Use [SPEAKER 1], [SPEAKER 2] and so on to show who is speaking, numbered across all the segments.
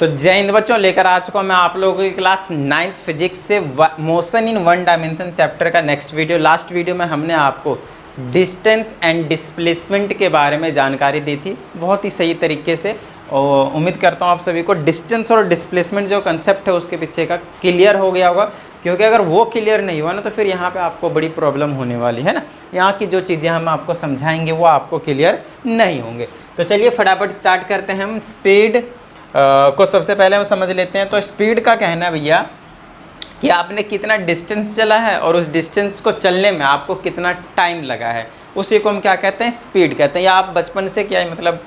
[SPEAKER 1] तो जय हिंद बच्चों, लेकर आ चुका हूँ मैं आप लोगों की क्लास 9th फिजिक्स से motion in one dimension chapter का नेक्स्ट वीडियो। लास्ट वीडियो में हमने आपको डिस्टेंस एंड डिस्प्लेसमेंट के बारे में जानकारी दी थी बहुत ही सही तरीके से, और उम्मीद करता हूँ आप सभी को डिस्टेंस और डिस्प्लेसमेंट जो कंसेप्ट है उसके पीछे का क्लियर हो गया होगा, क्योंकि अगर वो क्लियर नहीं हुआ ना तो फिर यहाँ पे आपको बड़ी प्रॉब्लम होने वाली है ना। यहाँ की जो चीज़ें हम आपको समझाएंगे वो आपको क्लियर नहीं होंगे। तो चलिए फटाफट स्टार्ट करते हैं हम। स्पीड को सबसे पहले हम समझ लेते हैं। तो स्पीड का कहना है भैया कि आपने कितना डिस्टेंस चला है और उस डिस्टेंस को चलने में आपको कितना टाइम लगा है, उसी को हम क्या कहते हैं, स्पीड कहते हैं। या आप बचपन से क्या है, मतलब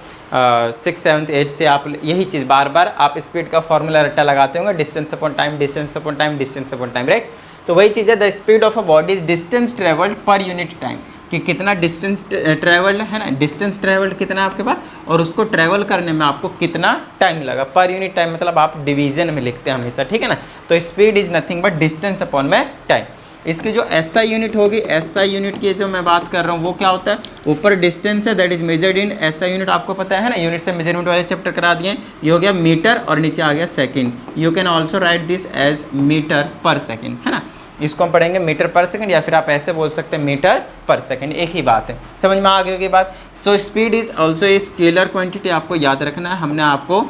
[SPEAKER 1] 6th 7th 8th से आप यही चीज़ बार बार आप स्पीड का फॉर्मूला रट्टा लगाते होंगे, distance upon time, distance upon time, distance upon time, right. तो वही चीज़ है, the speed of a body is distance travelled per unit time, कि कितना डिस्टेंस ट्रेवल्ड है ना, डिस्टेंस ट्रेवल्ड कितना है आपके पास और उसको ट्रेवल करने में आपको कितना टाइम लगा। पर यूनिट टाइम मतलब आप डिवीजन में लिखते हैं हमेशा, ठीक है ना। तो speed is nothing but distance upon में टाइम। इसकी जो एसआई यूनिट होगी, एसआई यूनिट की जो मैं बात कर रहा हूँ वो क्या होता है, ऊपर डिस्टेंस है that is measured in, SI unit आपको पता है ना, यूनिट से मेजरमेंट वाले चैप्टर करा दिए। ये हो गया मीटर और नीचे आ गया second. You can also write this as metre per second, है ना। इसको हम पढ़ेंगे मीटर पर सेकंड, या फिर आप ऐसे बोल सकते हैं मीटर पर सेकंड, एक ही बात है। समझ में आ गई होगी बात। So speed is also a scalar quantity, आपको याद रखना है। हमने आपको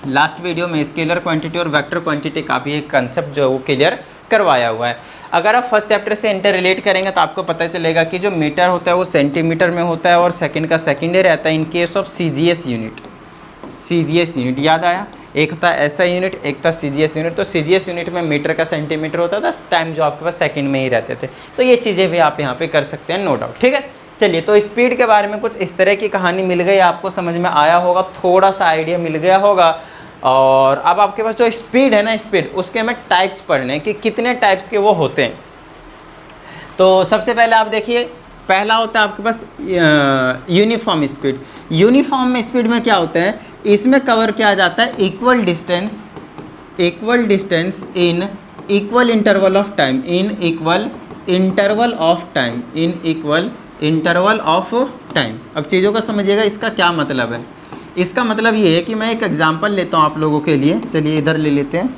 [SPEAKER 1] लास्ट वीडियो में स्केलर क्वांटिटी और वेक्टर क्वांटिटी का भी एक कंसेप्ट जो है वो क्लियर करवाया हुआ है। अगर आप फर्स्ट चैप्टर से इंटर रिलेट करेंगे तो आपको पता चलेगा कि जो मीटर होता है वो सेंटीमीटर में होता है और सेकंड का सेकेंडरी रहता है in case of CGS unit. CGS unit याद आया, एक था एसआई यूनिट, एक था सीजीएस यूनिट। तो सीजीएस यूनिट में मीटर का सेंटीमीटर होता था, टाइम जो आपके पास सेकंड में ही रहते थे। तो ये चीज़ें भी आप यहाँ पे कर सकते हैं, नो डाउट, ठीक है। चलिए, तो स्पीड के बारे में कुछ इस तरह की कहानी मिल गई, आपको समझ में आया होगा, थोड़ा सा आइडिया मिल गया होगा। और अब आपके पास जो स्पीड है ना, स्पीड उसके हमें टाइप्स पढ़ने हैं कि कितने टाइप्स के वो होते हैं। तो सबसे पहले आप देखिए, पहला होता है आपके पास यूनिफॉर्म स्पीड। यूनिफॉर्म स्पीड में क्या होता है, इसमें कवर किया जाता है equal distance in equal interval of time, in equal interval of time. अब चीज़ों को समझिएगा, इसका क्या मतलब है। इसका मतलब ये है कि मैं एक एग्जांपल लेता हूँ आप लोगों के लिए। चलिए इधर ले लेते हैं,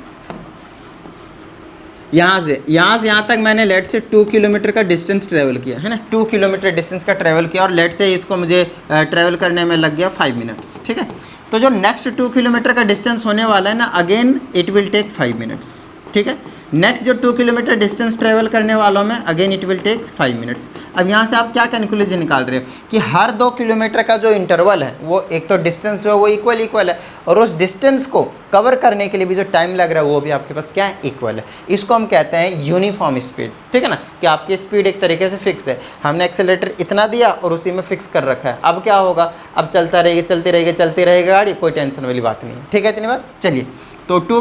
[SPEAKER 1] यहाँ से यहाँ तक मैंने लेट से 2 किलोमीटर का डिस्टेंस ट्रैवल किया है ना, 2 किलोमीटर डिस्टेंस का ट्रैवल किया, और लेट से इसको मुझे ट्रैवल करने में लग गया 5 मिनट्स, ठीक है। तो जो नेक्स्ट 2 किलोमीटर का डिस्टेंस होने वाला है ना, again it will take 5 minutes, ठीक है। नेक्स्ट जो 2 किलोमीटर डिस्टेंस ट्रैवल करने वालों में again it will take 5 minutes. अब यहाँ से आप क्या कंक्लूजन निकाल रहे हो कि हर 2 किलोमीटर का जो इंटरवल है वो एक तो डिस्टेंस जो है वो इक्वल है, और उस डिस्टेंस को कवर करने के लिए भी जो टाइम लग रहा है वो भी आपके पास क्या है, इक्वल है। इसको हम कहते हैं यूनिफॉर्म स्पीड, ठीक है ना, कि आपकी स्पीड एक तरीके से फिक्स है। हमने एक्सेलेरेटर इतना दिया और उसी में फिक्स कर रखा है। अब क्या होगा, अब चलती रहेगी गाड़ी, कोई टेंशन वाली बात नहीं है, ठीक है। इतनी बात। चलिए, तो 2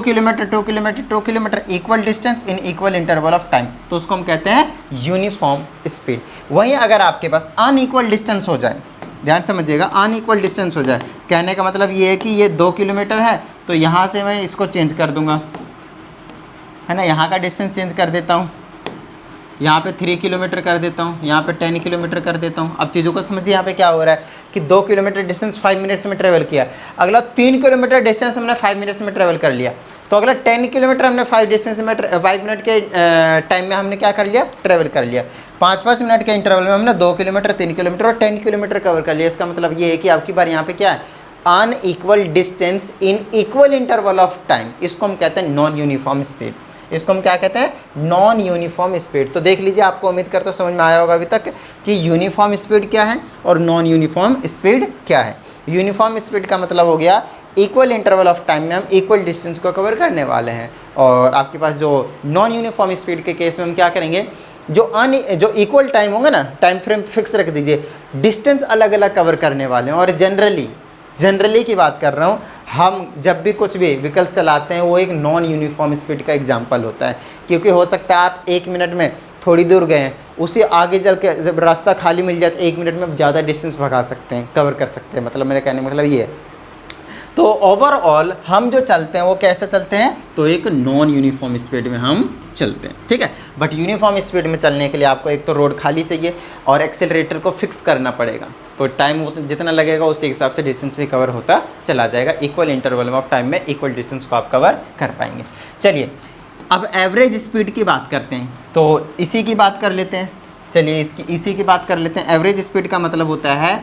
[SPEAKER 1] kilometre equal distance in equal interval of time, तो उसको हम कहते हैं यूनिफॉर्म स्पीड। वहीं अगर आपके पास अनइक्वल डिस्टेंस हो जाए, ध्यान समझिएगा, अनइक्वल डिस्टेंस हो जाए, कहने का मतलब ये है कि ये 2 किलोमीटर है, तो यहाँ से मैं इसको चेंज कर दूंगा, है ना, यहाँ का डिस्टेंस चेंज कर देता हूँ, यहाँ पे 3 किलोमीटर कर देता हूँ, यहाँ पे 10 किलोमीटर कर देता हूँ। अब चीज़ों को समझिए, यहाँ पे क्या हो रहा है कि 2 किलोमीटर डिस्टेंस 5 मिनट्स में ट्रैवल किया, अगला 3 किलोमीटर डिस्टेंस हमने 5 मिनट्स में ट्रैवल कर लिया, तो अगला 10 किलोमीटर हमने 5 मिनट के टाइम में हमने क्या कर लिया, ट्रैवल कर लिया। 5 मिनट के इंटरवल में हमने 2 किलोमीटर, 3 किलोमीटर और 10 किलोमीटर कवर कर लिया। इसका मतलब ये है कि आपकी बार यहाँ पे क्या है, unequal distance in equal interval of time. इसको हम कहते हैं नॉन यूनिफॉर्म स्पीड। इसको हम क्या कहते हैं, नॉन यूनिफॉर्म स्पीड। तो देख लीजिए, आपको उम्मीद करता हूँ समझ में आया होगा अभी तक कि यूनिफॉर्म स्पीड क्या है और नॉन यूनिफॉर्म स्पीड क्या है। यूनिफॉर्म स्पीड का मतलब हो गया इक्वल इंटरवल ऑफ टाइम में हम इक्वल डिस्टेंस को कवर करने वाले हैं। और आपके पास जो नॉन यूनिफॉर्म स्पीड के केस में हम क्या करेंगे, जो इक्वल टाइम होगा ना, टाइम फ्रेम फिक्स रख दीजिए, डिस्टेंस अलग अलग कवर करने वाले हैं। और जनरली की बात कर रहा हूँ, हम जब भी कुछ भी व्हीकल चलाते हैं वो एक नॉन यूनिफॉर्म स्पीड का एग्जांपल होता है, क्योंकि हो सकता है आप 1 मिनट में थोड़ी दूर गए हैं, उसे आगे चल के जब रास्ता खाली मिल जाए तो 1 मिनट में ज़्यादा डिस्टेंस भगा सकते हैं, कवर कर सकते हैं। मतलब मेरे कहने का मतलब ये है। तो ओवरऑल हम जो चलते हैं वो कैसे चलते हैं, तो एक नॉन यूनिफॉर्म स्पीड में हम चलते हैं, ठीक है। बट यूनिफॉर्म स्पीड में चलने के लिए आपको एक तो रोड खाली चाहिए और एक्सेलरेटर को फिक्स करना पड़ेगा, तो टाइम जितना लगेगा उसी हिसाब से डिस्टेंस भी कवर होता चला जाएगा। इक्वल इंटरवल ऑफ टाइम में इक्वल डिस्टेंस को आप कवर कर पाएंगे। चलिए अब एवरेज स्पीड की बात करते हैं, तो इसी की बात कर लेते हैं। चलिए इसी की बात कर लेते हैं। एवरेज स्पीड का मतलब होता है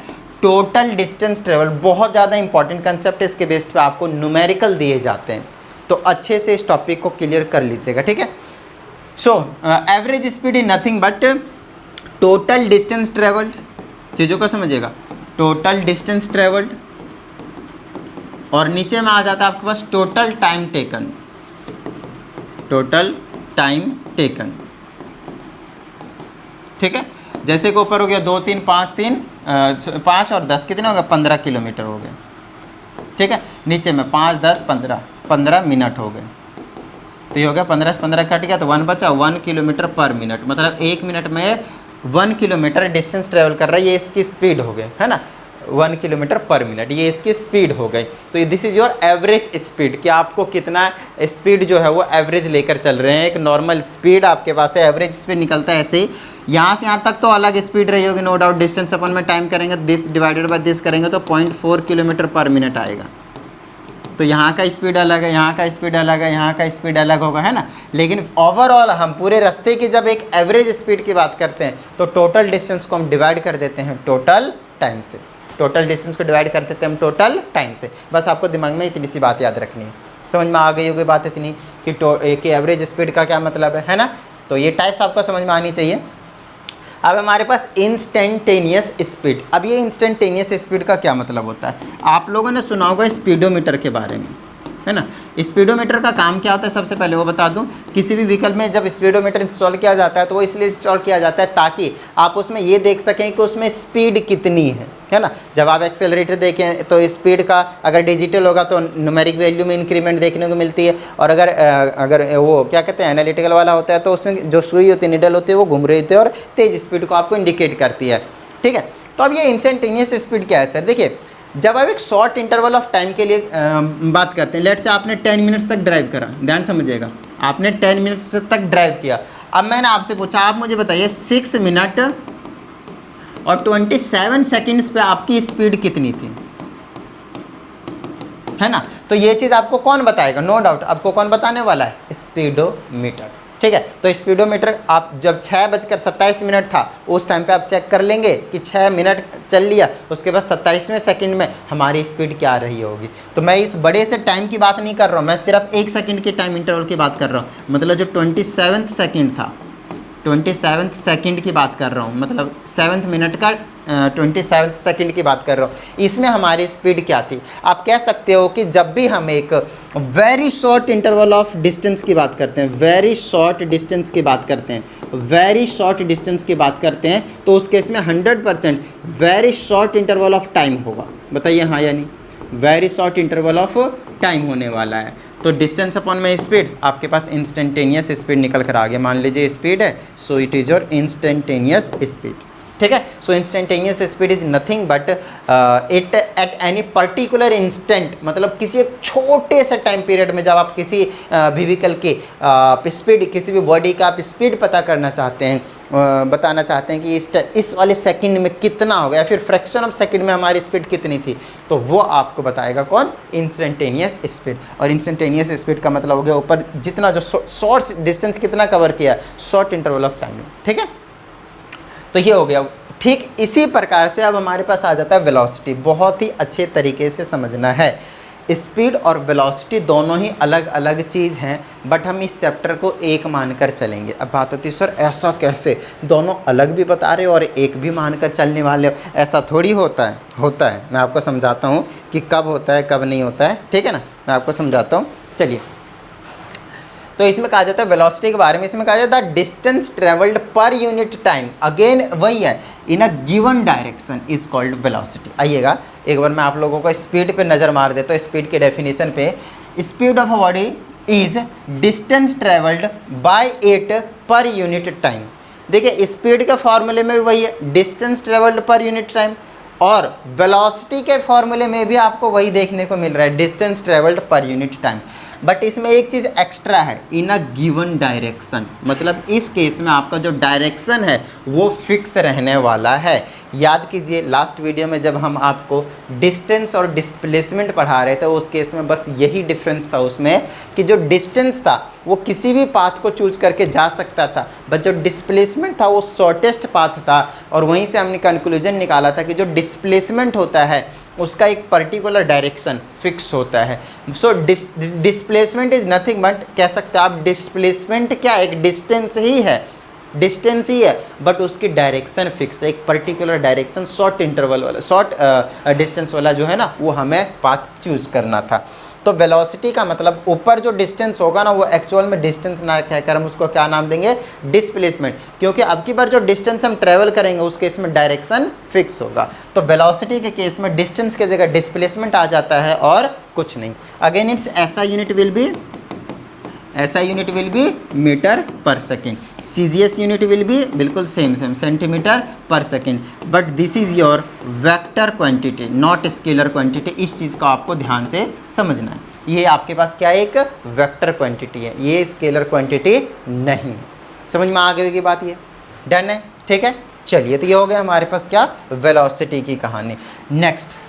[SPEAKER 1] टोटल डिस्टेंस ट्रेवल। बहुत ज़्यादा इंपॉर्टेंट कंसेप्ट है, इसके बेस पे आपको न्यूमेरिकल दिए जाते हैं, तो अच्छे से इस टॉपिक को क्लियर कर लीजिएगा, ठीक है। So average speed is nothing but total distance travelled, चीज़ों को समझिएगा, टोटल डिस्टेंस ट्रेवल्ड, और नीचे में आ जाता है आपके पास total time taken, total time taken, ठीक है। जैसे कि ऊपर हो गया 2 3 5 और 10 कितने हो गए, 15 किलोमीटर हो गए, ठीक है। नीचे में 5 10 15 मिनट हो गए, तो ये हो गया 15 से 15 कट गया तो 1 बचा, 1 किलोमीटर पर मिनट, मतलब 1 मिनट में 1 किलोमीटर डिस्टेंस ट्रेवल कर रहा है, ये इसकी स्पीड हो गई, है ना, 1 किलोमीटर पर मिनट, ये इसकी स्पीड हो गई। तो this is your average speed, कि आपको कितना स्पीड जो है वो एवरेज लेकर चल रहे हैं। एक नॉर्मल स्पीड आपके पास है, एवरेज स्पीड निकलता है ऐसे ही, यहाँ से यहाँ तक तो अलग स्पीड रही होगी, नो डाउट। डिस्टेंस अपन में टाइम करेंगे, दिस डिवाइडेड बाय दिस करेंगे तो 0.4 किलोमीटर पर मिनट आएगा। तो यहाँ का स्पीड अलग है, यहाँ का स्पीड अलग है, यहाँ का स्पीड अलग होगा, है ना। लेकिन ओवरऑल हम पूरे रास्ते की जब एक एवरेज स्पीड की बात करते हैं तो टोटल डिस्टेंस को हम डिवाइड कर देते हैं टोटल टाइम से, टोटल डिस्टेंस को डिवाइड कर देते हैं हम टोटल टाइम से। बस आपको दिमाग में इतनी सी बात याद रखनी है, समझ में आ गई होगी बात इतनी कि एवरेज स्पीड का क्या मतलब है ना। तो ये टाइप्स आपको समझ में आनी चाहिए। अब हमारे पास इंस्टेंटेनियस स्पीड। अब ये इंस्टेंटेनियस स्पीड का क्या मतलब होता है, आप लोगों ने सुना होगा स्पीडोमीटर के बारे में, है ना। स्पीडोमीटर का काम क्या होता है, सबसे पहले वो बता दूं। किसी भी व्हीकल में जब स्पीडोमीटर इंस्टॉल किया जाता है तो वो इसलिए इंस्टॉल किया जाता है ताकि आप उसमें ये देख सकें कि उसमें स्पीड कितनी है ना। जब आप एक्सेलरेटर देखें तो स्पीड का अगर डिजिटल होगा तो न्यूमेरिक वैल्यू में इंक्रीमेंट देखने को मिलती है, और अगर वो क्या कहते हैं एनालिटिकल वाला होता है तो उसमें जो सुई होती है, निडल होती है, वो घूम रही होती है और तेज स्पीड को आपको इंडिकेट करती है, ठीक है। तो अब ये इंस्टेंटेनियस स्पीड क्या है सर, देखिए जब आप एक शॉर्ट इंटरवल ऑफ टाइम के लिए बात करते हैं, लेट से आपने 10 मिनट्स तक ड्राइव करा, ध्यान समझिएगा, आपने 10 मिनट्स तक ड्राइव किया। अब मैंने आपसे पूछा, आप मुझे बताइए 6 मिनट और 27 सेकंड्स पे आपकी स्पीड कितनी थी, है ना। तो ये चीज़ आपको कौन बताएगा, नो डाउट आपको कौन बताने वाला है, स्पीडोमीटर, ठीक है। तो स्पीडोमीटर आप जब 6:27 था उस टाइम पे आप चेक कर लेंगे कि 6 मिनट चल लिया, उसके बाद 27वें सेकंड में हमारी स्पीड क्या रही होगी। तो मैं इस बड़े से टाइम की बात नहीं कर रहा हूँ, मैं सिर्फ 1 सेकंड के टाइम इंटरवल की बात कर रहा हूँ। मतलब जो 27वां सेकंड था, 27वां सेकंड की बात कर रहा हूँ, मतलब 7 मिनट का 27वां सेकंड की बात कर रहा हूँ। इसमें हमारी स्पीड क्या थी। आप कह सकते हो कि जब भी हम एक very short interval of distance की बात करते हैं, वेरी शॉर्ट डिस्टेंस की बात करते हैं, वेरी शॉर्ट डिस्टेंस की बात करते हैं, तो उस केस में 100% very short interval of time होगा। बताइए हाँ या नहीं, very short interval of time होने वाला है। तो डिस्टेंस अपॉन में स्पीड, आपके पास इंस्टेंटेनियस स्पीड निकल कर आ गया। मान लीजिए स्पीड है, so it is your instantaneous speed, ठीक है। So instantaneous speed is nothing but it at any particular instant, मतलब किसी एक छोटे से टाइम पीरियड में जब आप किसी व्हीकल की स्पीड, किसी भी बॉडी का आप स्पीड पता करना चाहते हैं, बताना चाहते हैं कि इस वाले सेकंड में कितना हो गया, फिर फ्रैक्शन ऑफ सेकंड में हमारी स्पीड कितनी थी, तो वो आपको बताएगा कौन, इंस्टेंटेनियस स्पीड। और इंस्टेंटेनियस स्पीड का मतलब हो गया ऊपर जितना जो शॉर्ट डिस्टेंस कितना कवर किया, शॉर्ट इंटरवल ऑफ टाइम में, ठीक है। तो ये हो गया। ठीक इसी प्रकार से अब हमारे पास आ जाता है वेलोसिटी। बहुत ही अच्छे तरीके से समझना है, स्पीड और वेलोसिटी दोनों ही अलग अलग चीज़ हैं, बट हम इस चैप्टर को एक मानकर चलेंगे। अब बात होती है सर ऐसा कैसे, दोनों अलग भी बता रहे हो और एक भी मानकर चलने वाले हो, ऐसा थोड़ी होता है। होता है, मैं आपको समझाता हूँ कि कब होता है कब नहीं होता है, ठीक है ना, मैं आपको समझाता हूँ। चलिए, तो इसमें कहा जाता है वेलोसिटी के बारे में, इसमें कहा जाता है distance travelled per unit time, again वही है, in a given direction is called velocity. आइएगा एक बार मैं आप लोगों को स्पीड पे नज़र मार देता हूँ। स्पीड के डेफिनेशन पे, speed of a body is distance travelled by it पर यूनिट टाइम। देखिए स्पीड के फॉर्मूले में भी वही है, distance travelled per unit time. और वेलोसिटी के फॉर्मूले में भी आपको वही देखने को मिल रहा है, distance travelled per unit time. But इसमें एक चीज़ एक्स्ट्रा है, इन अ गिवन डायरेक्शन, मतलब इस केस में आपका जो डायरेक्शन है वो फिक्स रहने वाला है। याद कीजिए लास्ट वीडियो में जब हम आपको डिस्टेंस और डिस्प्लेसमेंट पढ़ा रहे थे उस केस में बस यही डिफरेंस था उसमें कि जो डिस्टेंस था वो किसी भी पाथ को चूज करके जा सकता था, बट जो डिस्प्लेसमेंट था वो शॉर्टेस्ट पाथ था। और वहीं से हमने कंक्लूजन निकाला था कि जो डिस्प्लेसमेंट होता है उसका एक पर्टिकुलर डायरेक्शन फिक्स होता है। So displacement is nothing but, कह सकते हैं आप डिस्प्लेसमेंट क्या, एक डिस्टेंस ही है, डिस्टेंस ही है, बट उसकी डायरेक्शन फिक्स है, एक पर्टिकुलर डायरेक्शन शॉर्ट इंटरवल वाला, शॉर्ट डिस्टेंस वाला जो है ना वो हमें पाथ चूज करना था। तो वेलोसिटी का मतलब ऊपर जो डिस्टेंस होगा ना वो एक्चुअल में डिस्टेंस ना कहकर हम उसको क्या नाम देंगे, डिस्प्लेसमेंट, क्योंकि अब की बार जो डिस्टेंस हम ट्रेवल करेंगे उस केस में डायरेक्शन फिक्स होगा। तो वेलोसिटी के केस में डिस्टेंस की जगह डिस्प्लेसमेंट आ जाता है और कुछ नहीं। Again it's SI unit will be metre per second, CGS unit will be बिल्कुल same centimetre per second, but this is your vector quantity not scalar quantity. इस चीज़ को आपको ध्यान से समझना है, ये आपके पास क्या है, एक वेक्टर क्वांटिटी है, ये स्केलर क्वांटिटी नहीं है। समझ में आ गई की बात, ये डन है, ठीक है। चलिए तो ये हो गया हमारे पास क्या, वेलोसिटी की कहानी। नेक्स्ट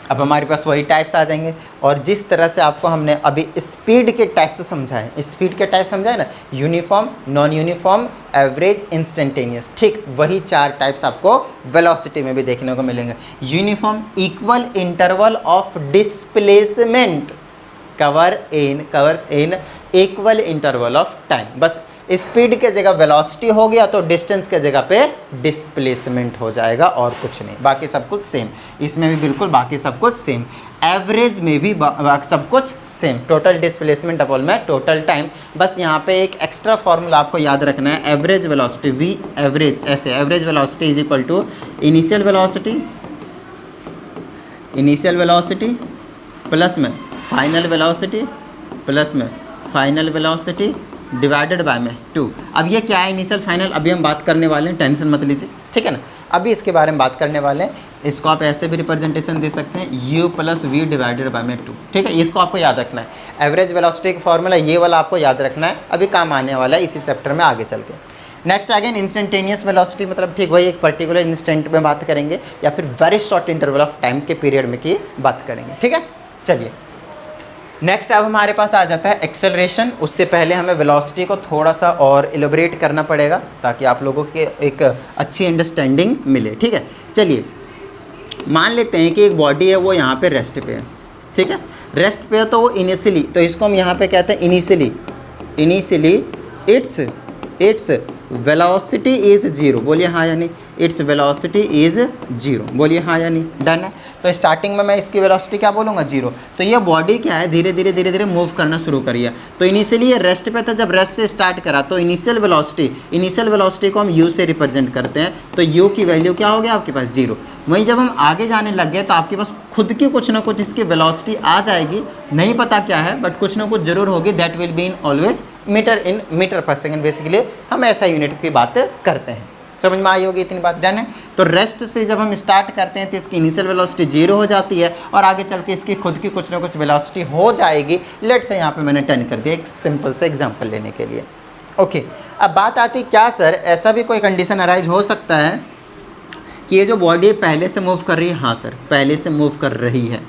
[SPEAKER 1] अब हमारे पास वही टाइप्स आ जाएंगे, और जिस तरह से आपको हमने अभी स्पीड के टाइप्स समझाए, स्पीड के टाइप समझाए ना, uniform, non uniform, average, instantaneous, ठीक वही 4 टाइप्स आपको वेलोसिटी में भी देखने को मिलेंगे। Uniform, equal interval of displacement covers in equal interval of time. बस स्पीड के जगह वेलोसिटी हो गया तो डिस्टेंस के जगह पे डिस्प्लेसमेंट हो जाएगा और कुछ नहीं, बाकी सब कुछ सेम। इसमें भी बिल्कुल बाकी सब कुछ सेम। एवरेज में भी सब कुछ सेम, टोटल डिस्प्लेसमेंट अपॉन में टोटल टाइम। बस यहाँ पे एक एक्स्ट्रा फॉर्मूला आपको याद रखना है, एवरेज वेलोसिटी V एवरेज, ऐसे average velocity is equal to initial velocity plus में फाइनल वेलोसिटी डिवाइडेड बाय में 2। अब ये क्या है इनिशियल फाइनल, अभी हम बात करने वाले हैं, टेंशन मत लीजिए, ठीक है ना। अभी इसके बारे में बात करने वाले हैं। इसको आप ऐसे भी रिप्रेजेंटेशन दे सकते हैं, U + V डिवाइडेड बाय में 2, ठीक है। इसको आपको याद रखना है, एवरेज वेलोसिटी का फॉर्मूला ये वाला आपको याद रखना है, अभी काम आने वाला है इसी चैप्टर में आगे चल के। नेक्स्ट अगेन इंस्टेंटेनियस वेलोसिटी, मतलब ठीक वही एक पर्टिकुलर इंस्टेंट में बात करेंगे या फिर very short interval of time के पीरियड में की बात करेंगे, ठीक है। चलिए नेक्स्ट अब हमारे पास आ जाता है एक्सेलरेशन। उससे पहले हमें वेलोसिटी को थोड़ा सा और एलोबरेट करना पड़ेगा ताकि आप लोगों के एक अच्छी अंडरस्टैंडिंग मिले, ठीक है। चलिए मान लेते हैं कि एक बॉडी है वो यहाँ पे रेस्ट पे है, ठीक है। रेस्ट पे है तो वो इनिशियली, तो इसको हम यहाँ पे कहते हैं इनिशियली इट्स वेलोसिटी इज़ 0, बोलिए हाँ या नहीं, इट्स वेलोसिटी इज़ 0, बोलिए हाँ या नहीं, डन है। तो स्टार्टिंग में मैं इसकी वेलोसिटी क्या बोलूँगा, 0। तो ये बॉडी क्या है, धीरे धीरे मूव करना शुरू करिए। तो इनिशियली ये रेस्ट पे था, जब रेस्ट से स्टार्ट करा तो इनिशियल वेलोसिटी को हम u से रिप्रेजेंट करते हैं, तो u की वैल्यू क्या हो गया आपके पास, 0। वहीं जब हम आगे जाने लग गए तो आपके पास खुद की कुछ ना कुछ इसकी वेलोसिटी आ जाएगी, नहीं पता क्या है बट कुछ ना कुछ जरूर होगी, that will be in always metre per second. Basically हम ऐसा यूनिट की बात करते हैं, समझ में आई होगी इतनी बात, डन है। तो रेस्ट से जब हम स्टार्ट करते हैं तो इसकी इनिशियल वेलोसिटी 0 हो जाती है और आगे चल के इसकी खुद की कुछ ना कुछ वेलोसिटी हो जाएगी। लेट से यहाँ पे मैंने 10 कर दिया एक सिंपल से एग्जांपल लेने के लिए, ओके। अब बात आती क्या सर, ऐसा भी कोई कंडीशन अराइज हो सकता है कि ये जो बॉडी पहले से मूव कर रही है, हाँ सर पहले से मूव कर रही है,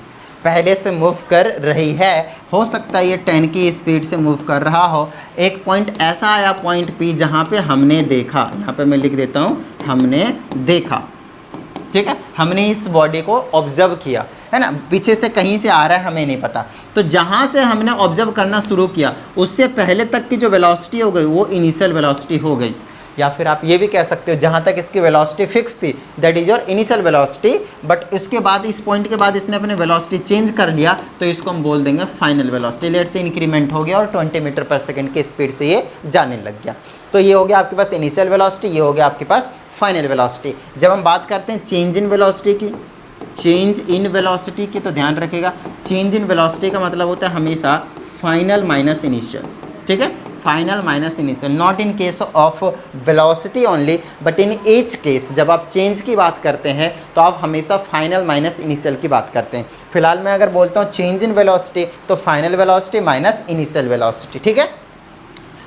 [SPEAKER 1] हो सकता है ये 10 की स्पीड से मूव कर रहा हो। एक पॉइंट ऐसा आया पॉइंट P जहाँ पे हमने देखा, यहाँ पे मैं लिख देता हूँ, हमने देखा, ठीक है। हमने इस बॉडी को ऑब्जर्व किया, है ना, पीछे से कहीं से आ रहा है हमें नहीं पता। तो जहाँ से हमने ऑब्जर्व करना शुरू किया उससे पहले तक की जो वेलोसिटी हो गई वो इनिशियल वेलोसिटी हो गई, या फिर आप ये भी कह सकते हो जहाँ तक इसकी वेलोसिटी फिक्स थी that is your initial velocity, but इसके बाद इस पॉइंट के बाद इसने अपने वेलोसिटी चेंज कर लिया तो इसको हम बोल देंगे फाइनल वेलोसिटी। लेट से इंक्रीमेंट हो गया और 20 मीटर पर सेकेंड की स्पीड से ये जाने लग गया। तो ये हो गया आपके पास इनिशियल वेलोसिटी, ये हो गया आपके पास फाइनल वेलोसिटी। जब हम बात करते हैं चेंज इन वेलोसिटी की तो ध्यान रखिएगा, चेंज इन वेलोसिटी का मतलब होता है हमेशा फाइनल माइनस इनिशियल, ठीक है। Final minus initial, not in case of velocity only but in each case. जब आप चेंज की बात करते हैं तो आप हमेशा फाइनल माइनस इनिशियल की बात करते हैं। फिलहाल मैं अगर बोलता हूँ चेंज इन वेलोसिटी तो final velocity minus initial velocity, ठीक है।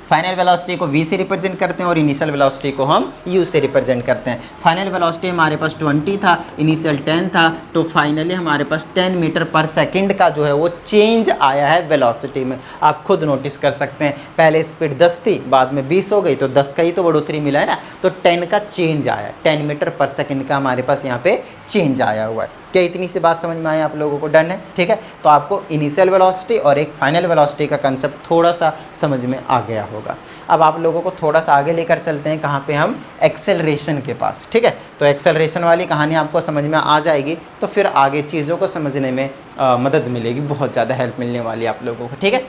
[SPEAKER 1] फाइनल वेलोसिटी को v से रिप्रेजेंट करते हैं और इनिशियल वेलोसिटी को हम u से रिप्रेजेंट करते हैं। फाइनल वेलोसिटी हमारे पास 20 था, इनिशियल 10 था, तो फाइनली हमारे पास 10 मीटर पर सेकंड का जो है वो चेंज आया है वेलोसिटी में। आप खुद नोटिस कर सकते हैं, पहले स्पीड 10 थी, बाद में 20 हो गई, तो 10 का ही तो बढ़ोतरी मिला है ना, तो 10 का चेंज आया, 10 मीटर पर सेकंड का हमारे पास यहाँ पे चेंज आया हुआ है। क्या इतनी सी बात समझ में आए आप लोगों को? डन है, ठीक है। तो आपको इनिशियल वेलोसिटी और एक फाइनल वेलोसिटी का कंसेप्ट थोड़ा सा समझ में आ गया होगा। अब आप लोगों को थोड़ा सा आगे लेकर चलते हैं, कहाँ पे हम एक्सेलरेशन के पास, ठीक है। तो एक्सेलरेशन वाली कहानी आपको समझ में आ जाएगी तो फिर आगे चीज़ों को समझने में मदद मिलेगी, बहुत ज़्यादा हेल्प मिलने वाली आप लोगों को, ठीक है।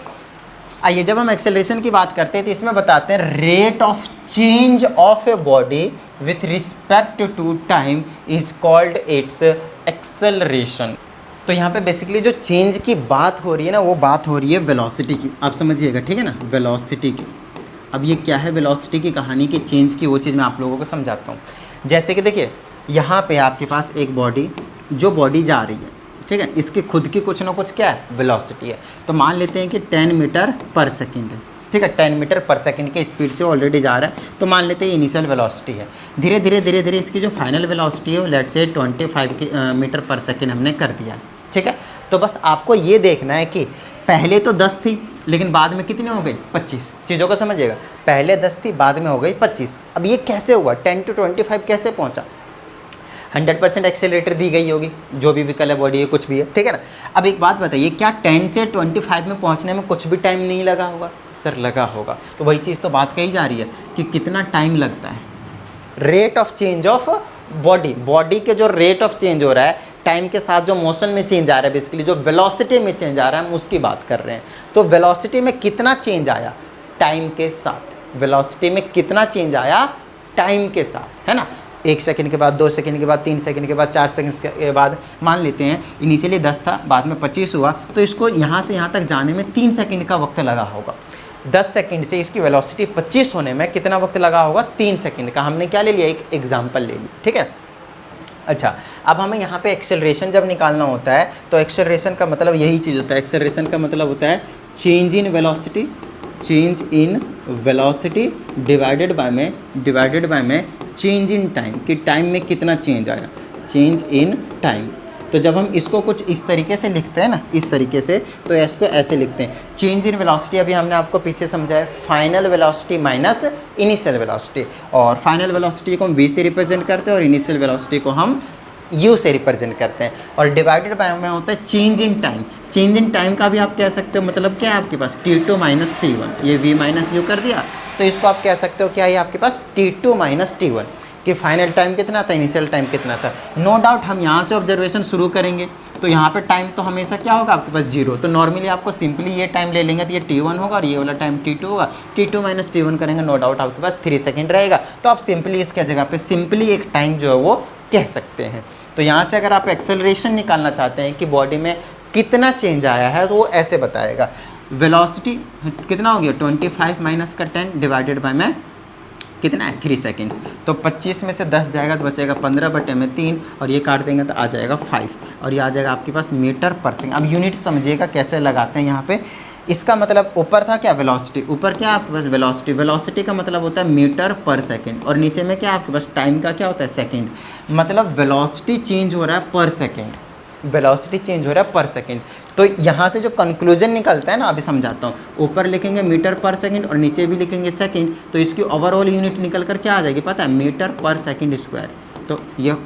[SPEAKER 1] आइए, जब हम एक्सेलरेशन की बात करते हैं तो इसमें बताते हैं rate of change of a body with respect to time is called it's acceleration. तो यहाँ पे बेसिकली जो चेंज की बात हो रही है ना, वो बात हो रही है वेलोसिटी की, आप समझिएगा, ठीक है ना, वेलोसिटी की। अब ये क्या है वेलोसिटी की कहानी की, चेंज की, वो चीज़ मैं आप लोगों को समझाता हूँ। जैसे कि देखिए, यहाँ पे आपके पास एक बॉडी, जो बॉडी जा रही है, ठीक है, इसकी खुद की कुछ ना कुछ क्या है, वेलोसिटी है। तो मान लेते हैं कि 10 मीटर पर सेकंड है, ठीक है, 10 मीटर पर सेकंड के स्पीड से ऑलरेडी जा रहा है, तो मान लेते हैं इनिशियल वेलोसिटी है। धीरे धीरे इसकी जो फाइनल वेलोसिटी है वो let's say 25 metre per second हमने कर दिया है, ठीक है। तो बस आपको ये देखना है कि पहले तो 10 थी, लेकिन बाद में कितनी हो गई, 25। चीज़ों को समझिएगा, पहले 10 थी, बाद में हो गई 25। अब ये कैसे हुआ, 10 to 25 कैसे पहुँचा? 100% एक्सेलरेटर दी गई होगी, जो भी व्हीकल है, बॉडी है, कुछ भी है, ठीक है ना। अब एक बात बताइए, क्या 10 से 25 में पहुंचने में कुछ भी टाइम नहीं लगा होगा? सर लगा होगा। तो वही चीज़ तो बात कही जा रही है कि कितना टाइम लगता है। Rate of change of body के जो रेट ऑफ चेंज हो रहा है, टाइम के साथ जो मोशन में चेंज आ रहा है, बेसिकली जो वेलोसिटी में चेंज आ रहा है, हम उसकी बात कर रहे हैं। तो वेलोसिटी में कितना चेंज आया टाइम के साथ, वेलोसिटी में कितना चेंज आया टाइम के साथ, है ना। 1 सेकंड के बाद, 2 सेकंड के बाद, 3 सेकंड के बाद, 4 सेकंड के बाद, मान लेते हैं इनिशियली 10 था, बाद में 25 हुआ, तो इसको यहाँ से यहाँ तक जाने में 3 सेकंड का वक्त लगा होगा। 10 सेकंड से इसकी वेलोसिटी 25 होने में कितना वक्त लगा होगा, 3 सेकंड का। हमने क्या ले लिया, एक एग्जाम्पल ले लिया, ठीक है। अच्छा, अब हमें यहाँ पे एक्सेलरेशन जब निकालना होता है तो एक्सेलरेशन का मतलब यही चीज़ होता है। एक्सेलरेशन का मतलब होता है change in velocity divided by में चेंज इन टाइम, कि टाइम में कितना चेंज आया, चेंज इन टाइम। तो जब हम इसको कुछ इस तरीके से लिखते हैं ना, इस तरीके से, तो इसको ऐसे लिखते हैं, चेंज इन वेलोसिटी। अभी हमने आपको पीछे समझाया, final velocity minus initial velocity, और फाइनल वेलोसिटी को हम v से रिप्रेजेंट करते हैं और इनिशियल वेलोसिटी को हम u से रिप्रेजेंट करते हैं, और डिवाइडेड बाय में होता है change in time. Change in time का भी आप कह सकते हो, मतलब क्या है आपके पास, t2 माइनस t1, ये v माइनस u कर दिया, तो इसको आप कह सकते हो क्या है आपके पास, t2 माइनस t1, कि फाइनल टाइम कितना था, इनिशियल टाइम कितना था। नो डाउट हम यहाँ से ऑब्जर्वेशन शुरू करेंगे तो यहाँ पे टाइम तो हमेशा क्या होगा आपके पास, 0। तो नॉर्मली आपको सिंपली ये टाइम ले लेंगे तो ये t1 होगा और ये वाला टाइम t2 होगा। t2 माइनस t1 करेंगे, नो डाउट आपके पास 3 सेकेंड रहेगा। तो आप सिंपली इसके जगह पे सिंपली एक टाइम जो है वो कह सकते हैं। तो यहाँ से अगर आप एक्सेलरेशन निकालना चाहते हैं कि बॉडी में कितना चेंज आया है, तो वो ऐसे बताएगा, वेलोसिटी कितना हो गया, 25 माइनस का 10 डिवाइडेड बाय में कितना है, 3 सेकेंड्स। तो 25 में से 10 जाएगा तो बचेगा 15 बटे में 3, और ये काट देंगे तो आ जाएगा 5, और ये आ जाएगा आपके पास मीटर पर सेकेंड। अब यूनिट समझिएगा कैसे लगाते हैं यहाँ पे। इसका मतलब ऊपर था क्या, वेलोसिटी, ऊपर क्या आपके पास, वेलोसिटी। वेलोसिटी का मतलब होता है मीटर पर सेकेंड, और नीचे में क्या आपके पास, टाइम का क्या होता है, सेकेंड। मतलब वेलोसिटी चेंज हो रहा है पर सेकेंड, वेलोसिटी चेंज हो रहा है पर सेकेंड। तो यहाँ से जो कंक्लूजन निकलता है ना, अभी समझाता हूँ। ऊपर लिखेंगे मीटर पर सेकंड और नीचे भी लिखेंगे सेकंड, तो इसकी ओवरऑल यूनिट निकल कर क्या आ जाएगी पता है, मीटर पर सेकंड स्क्वायर। तो ये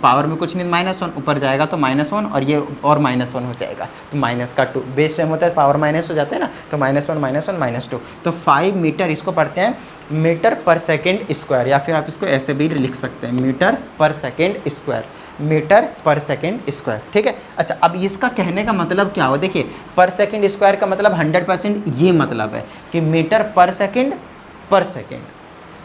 [SPEAKER 1] पावर में कुछ नहीं, -1 ऊपर जाएगा तो -1, और ये और -1 हो जाएगा तो माइनस का 2, बेस टाइम होता है पावर माइनस हो जाता है ना, तो -1 -2, तो 5 मीटर इसको पढ़ते हैं मीटर पर सेकेंड स्क्वायर, या फिर आप इसको ऐसे भी लिख सकते हैं, metre per second square, metre per second square, ठीक है। अच्छा, अब इसका कहने का मतलब क्या हो, देखिए पर सेकेंड स्क्वायर का मतलब 100% ये मतलब है कि मीटर पर सेकेंड,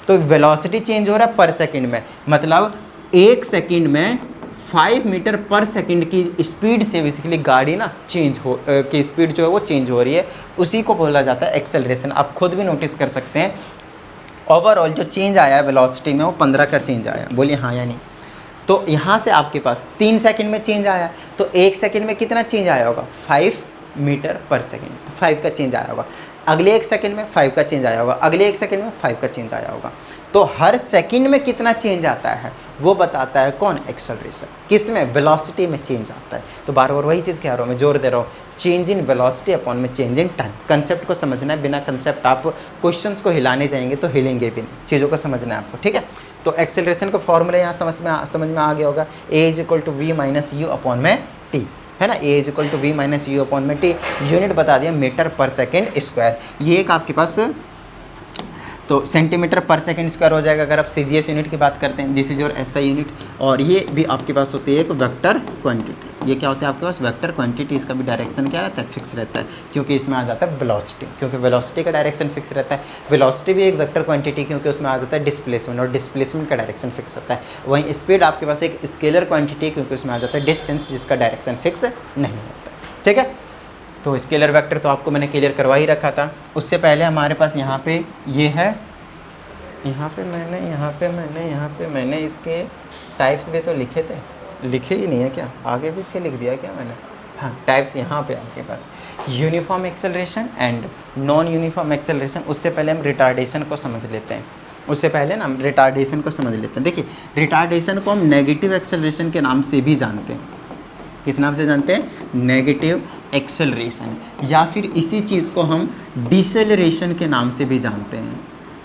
[SPEAKER 1] तो वेलोसिटी चेंज हो रहा है पर सेकेंड में, मतलब 1 सेकेंड में 5 मीटर पर सेकंड की स्पीड से बेसिकली गाड़ी ना चेंज हो की स्पीड जो है वो चेंज हो रही है, उसी को बोला जाता है एक्सेलरेशन। आप खुद भी नोटिस कर सकते हैं ओवरऑल जो चेंज आया है वेलोसिटी में वो 15 का चेंज आया, बोलिए हाँ या नहीं। तो यहाँ से आपके पास 3 सेकंड में चेंज आया, तो 1 सेकंड में कितना चेंज आया होगा 5 मीटर पर सेकंड, तो 5 का चेंज आया होगा। अगले 1 सेकंड में 5 का चेंज आया होगा, अगले 1 सेकंड में 5 का चेंज आया होगा। तो हर सेकंड में कितना चेंज आता है वो बताता है कौन, एक्सेलरेशन। किस में, वेलोसिटी में चेंज आता है। तो बार बार वही चीज़ कह रहा हूँ मैं, जोर दे रहा हूँ, चेंज इन वेलोसिटी अपॉन में चेंज इन टाइम। कंसेप्ट को समझना है, बिना कंसेप्ट आप क्वेश्चंस को हिलाने जाएंगे तो हिलेंगे भी नहीं, चीज़ों को समझना है आपको, ठीक है। तो एक्सेलरेशन का फॉर्मूला यहाँ समझ में आ गया होगा, a is equal to v minus u upon में टी, है ना। A is equal to v minus u upon में टी, यूनिट बता दिया मीटर पर सेकेंड स्क्वायर। ये एक आपके पास तो सेंटीमीटर पर सेकंड स्क्वायर हो जाएगा अगर आप सीजीएस यूनिट की बात करते हैं, this is your SI unit. और ये भी आपके पास होती है एक वेक्टर क्वांटिटी। ये क्या होता है आपके पास, वेक्टर क्वांटिटी। इसका भी डायरेक्शन क्या रहता है, फिक्स रहता है, क्योंकि इसमें आ जाता है वेलोसिटी, क्योंकि वेलोसिटी का डायरेक्शन फिक्स रहता है। वेलोसिटी भी एक वेक्टर क्वांटिटी, क्योंकि उसमें आ जाता है डिस्प्लेसमेंट, और डिस्प्लेसमेंट का डायरेक्शन फिक्स होता है। वहीं स्पीड आपके पास एक स्केलर क्वांटिटी, क्योंकि उसमें आ जाता है डिस्टेंस, जिसका डायरेक्शन फिक्स नहीं होता, ठीक है। तो स्केलर वेक्टर तो आपको मैंने क्लियर करवा ही रखा था। उससे पहले हमारे पास यहाँ पे ये है, यहाँ पे मैंने इसके टाइप्स भी तो लिखे थे, लिखे ही नहीं है क्या, आगे पीछे लिख दिया क्या मैंने, हाँ टाइप्स यहाँ पे आपके पास uniform acceleration and non uniform acceleration. उससे पहले हम रिटार्डेशन को समझ लेते हैं, हम रिटार्डेशन को समझ लेते हैं। देखिए रिटार्डेशन को हम नेगेटिव एक्सेलरेशन के नाम से भी जानते हैं। किस नाम से जानते हैं, नेगेटिव एक्सेलरेशन, या फिर इसी चीज़ को हम डिसेलरेशन के नाम से भी जानते हैं।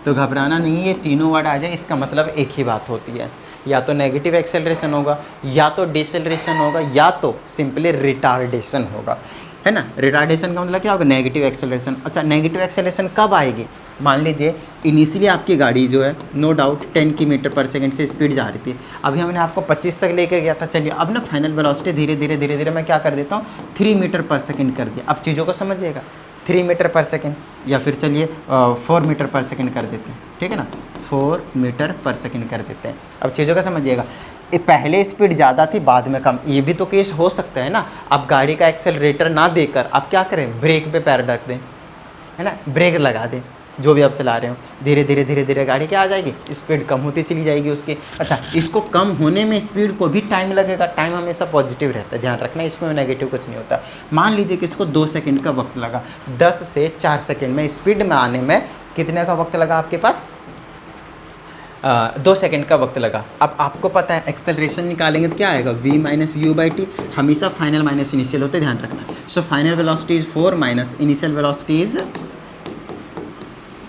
[SPEAKER 1] तो घबराना नहीं, ये तीनों वर्ड आ जाए इसका मतलब एक ही बात होती है, या तो नेगेटिव एक्सेलरेशन होगा, या तो डिसेलरेशन होगा, या तो सिंपली रिटार्डेशन होगा, है ना। रिटार्डेशन का मतलब क्या होगा, नेगेटिव एक्सेलरेशन। अच्छा नेगेटिव एक्सेलरेशन कब आएगी, मान लीजिए इनिशियली आपकी गाड़ी जो है no doubt 10 metre per second से स्पीड जा रही थी, अभी हमने आपको 25 तक लेके गया था। चलिए अब ना फाइनल वेलोसिटी धीरे धीरे मैं क्या कर देता हूँ 3 मीटर पर सेकंड कर दिया। अब चीज़ों को समझिएगा, 3 मीटर पर सेकंड, या फिर चलिए 4 मीटर पर सेकंड कर देते हैं, ठीक है ना, 4 मीटर पर सेकंड कर देते हैं। अब चीज़ों का समझिएगा, ये पहले स्पीड ज़्यादा थी बाद में कम, ये भी तो केस हो सकता है ना। आप गाड़ी का एक्सेलरेटर ना देकर आप क्या करें, ब्रेक पे पैर रख दें, है ना, ब्रेक लगा दें, जो भी आप चला रहे हो, धीरे धीरे गाड़ी क्या आ जाएगी, स्पीड कम होती चली जाएगी उसकी। अच्छा इसको कम होने में स्पीड को भी टाइम लगेगा, टाइम हमेशा पॉजिटिव रहता है, ध्यान रखना, इसमें नेगेटिव कुछ नहीं होता। मान लीजिए कि इसको 2 सेकंड का वक्त लगा, 10 से 4 सेकंड में स्पीड में आने में कितने का वक्त लगा आपके पास, 2 सेकंड का वक्त लगा। अब आपको पता है एक्सेलरेशन निकालेंगे तो क्या आएगा, v minus u by t, हमेशा फाइनल माइनस इनिशियल होते, ध्यान रखना। So final velocity is 4 minus initial velocity is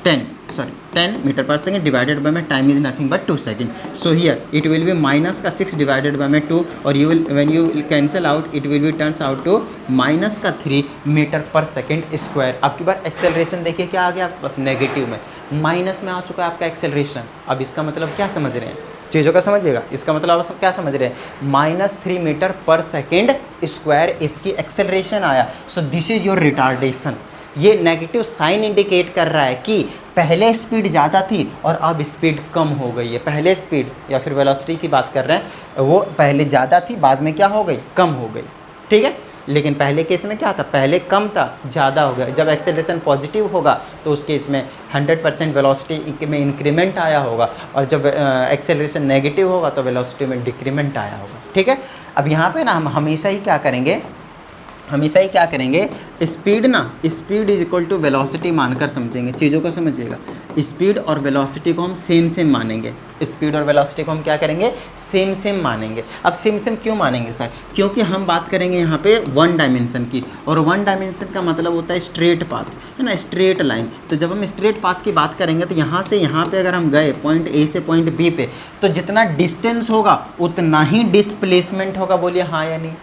[SPEAKER 1] 10 metre per second divided by में time is nothing but 2 second. So here it will be minus का 6 divided by में 2, और you will when you will cancel out it will be turns out to minus का 3 metre per second square. अब की बार acceleration देखिए क्या आ गया आपके पास, नेगेटिव में, माइनस में आ चुका है आपका एक्सेलरेशन। अब इसका मतलब क्या समझ रहे हैं, चीज़ों का समझिएगा, इसका मतलब आप सब क्या समझ रहे हैं, -3 मीटर पर सेकेंड स्क्वायर इसकी एक्सेलरेशन आया। So this is your retardation. ये नेगेटिव साइन इंडिकेट कर रहा है कि पहले स्पीड ज़्यादा थी और अब स्पीड कम हो गई है। पहले स्पीड या फिर वेलोसिटी की बात कर रहे हैं, वो पहले ज़्यादा थी बाद में क्या हो गई, कम हो गई, ठीक है। लेकिन पहले केस में क्या था, पहले कम था ज़्यादा हो गया। जब एक्सेलरेशन पॉजिटिव होगा तो उस केस में 100% वेलोसिटी में इंक्रीमेंट आया होगा, और जब एक्सेलरेशन नेगेटिव होगा तो वेलोसिटी में डिक्रीमेंट आया होगा, ठीक है। अब यहाँ पे ना हम हमेशा ही क्या करेंगे, speed speed is equal to velocity मानकर समझेंगे। चीज़ों को समझिएगा, स्पीड और वेलोसिटी को हम सेम मानेंगे। स्पीड और वेलोसिटी को हम क्या करेंगे, सेम मानेंगे। अब सेम क्यों मानेंगे सर, क्योंकि हम बात करेंगे यहाँ पे 1 डायमेंशन की, और 1 डायमेंशन का मतलब होता है स्ट्रेट पाथ, है ना, स्ट्रेट लाइन। तो जब हम स्ट्रेट पाथ की बात करेंगे तो यहाँ से यहाँ पे अगर हम गए पॉइंट ए से पॉइंट बी पे, तो जितना डिस्टेंस होगा उतना ही डिस्प्लेसमेंट होगा, बोलिए हाँ या नहीं।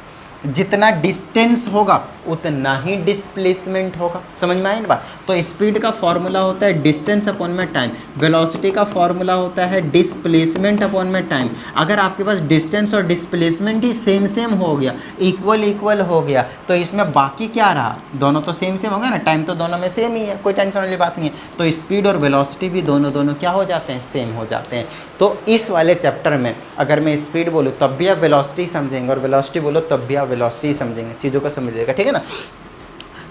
[SPEAKER 1] जितना डिस्टेंस होगा उतना ही डिस्प्लेसमेंट होगा। समझ में आई ना बात? तो स्पीड का फॉर्मूला होता है डिस्टेंस अपॉन में टाइम, वेलोसिटी का फॉर्मूला होता है डिस्प्लेसमेंट अपॉन में टाइम। अगर आपके पास डिस्टेंस और डिस्प्लेसमेंट ही सेम सेम हो गया, इक्वल इक्वल हो गया, तो इसमें बाकी क्या रहा? दोनों तो सेम सेम हो गया ना, टाइम तो दोनों में सेम ही है, कोई टेंशन वाली बात नहीं है। तो स्पीड और वेलोसिटी भी दोनों क्या हो जाते हैं? सेम हो जाते हैं। तो इस वाले चैप्टर में अगर मैं स्पीड बोलूँ तब भी आप वेलोसिटी समझेंगे, और वेलोसिटी बोलो तब भी आप वेलोसिटी समझेंगे, चीज़ों को समझिएगा, ठीक है ना।